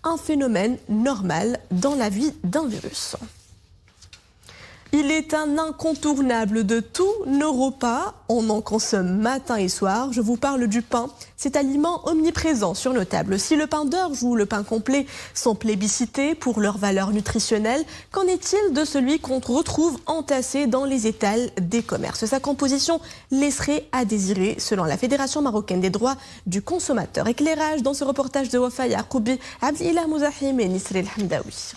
un phénomène normal dans la vie d'un virus. Il est un incontournable de tous nos repas. On en consomme matin et soir. Je vous parle du pain. Cet aliment omniprésent sur nos tables. Si le pain d'orge ou le pain complet sont plébiscités pour leur valeur nutritionnelle, qu'en est-il de celui qu'on retrouve entassé dans les étals des commerces? Sa composition laisserait à désirer, selon la Fédération marocaine des droits du consommateur. Éclairage dans ce reportage de Wafa Yacoubi, Abdilah Mouzahim et Nisril Hamdaoui.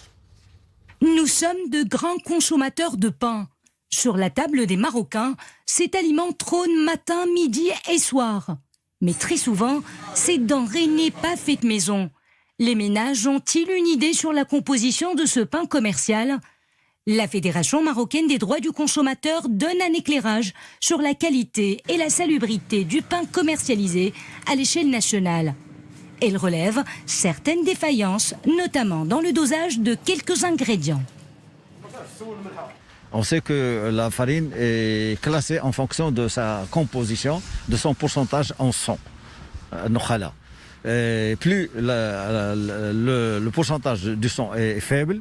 Nous sommes de grands consommateurs de pain. Sur la table des Marocains, cet aliment trône matin, midi et soir. Mais très souvent, cette denrée n'est pas faite maison. Les ménages ont-ils une idée sur la composition de ce pain commercial? La Fédération marocaine des droits du consommateur donne un éclairage sur la qualité et la salubrité du pain commercialisé à l'échelle nationale. Elle relève certaines défaillances, notamment dans le dosage de quelques ingrédients. On sait que la farine est classée en fonction de sa composition, de son pourcentage en son. Plus le pourcentage du son est faible,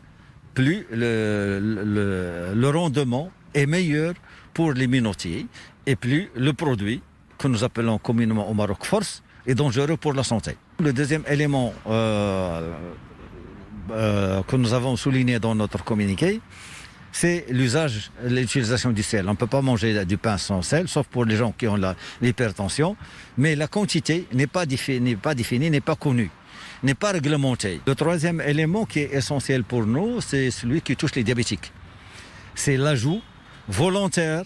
plus le rendement est meilleur pour les minotiers et plus le produit, que nous appelons communément au Maroc force, est dangereux pour la santé. Le deuxième élément que nous avons souligné dans notre communiqué, c'est l'utilisation du sel. On ne peut pas manger du pain sans sel, sauf pour les gens qui ont l'hypertension, mais la quantité n'est pas définie, n'est pas connue, n'est pas réglementée. Le troisième élément qui est essentiel pour nous, c'est celui qui touche les diabétiques. C'est l'ajout volontaire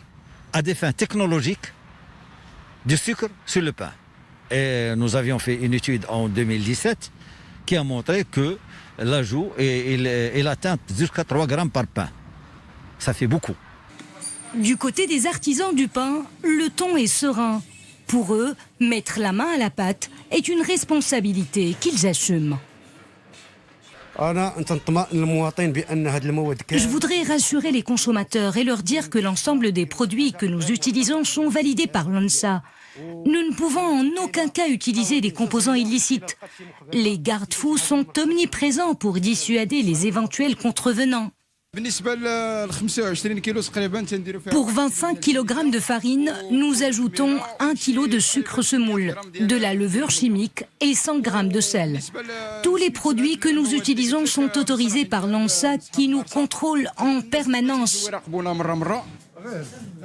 à des fins technologiques du sucre sur le pain. Et nous avions fait une étude en 2017 qui a montré que l'ajout il atteint jusqu'à 3 grammes par pain. Ça fait beaucoup. Du côté des artisans du pain, le ton est serein. Pour eux, mettre la main à la pâte est une responsabilité qu'ils assument. Je voudrais rassurer les consommateurs et leur dire que l'ensemble des produits que nous utilisons sont validés par l'ONSA. Nous ne pouvons en aucun cas utiliser des composants illicites. Les garde-fous sont omniprésents pour dissuader les éventuels contrevenants. Pour 25 kg de farine, nous ajoutons 1 kg de sucre semoule, de la levure chimique et 100 g de sel. Tous les produits que nous utilisons sont autorisés par l'ANSA qui nous contrôle en permanence.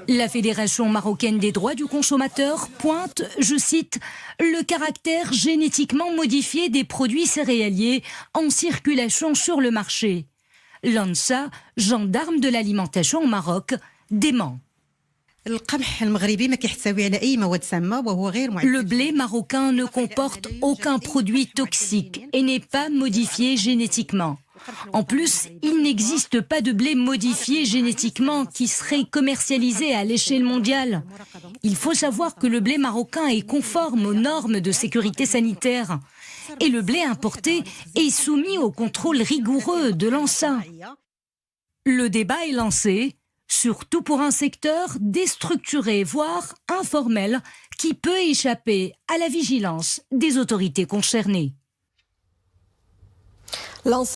La Fédération marocaine des droits du consommateur pointe, je cite, le caractère génétiquement modifié des produits céréaliers en circulation sur le marché. L'ANSA, gendarme de l'alimentation au Maroc, dément. Le blé marocain ne comporte aucun produit toxique et n'est pas modifié génétiquement. En plus, il n'existe pas de blé modifié génétiquement qui serait commercialisé à l'échelle mondiale. Il faut savoir que le blé marocain est conforme aux normes de sécurité sanitaire. Et le blé importé est soumis au contrôle rigoureux de l'ANSA. Le débat est lancé, surtout pour un secteur déstructuré, voire informel, qui peut échapper à la vigilance des autorités concernées.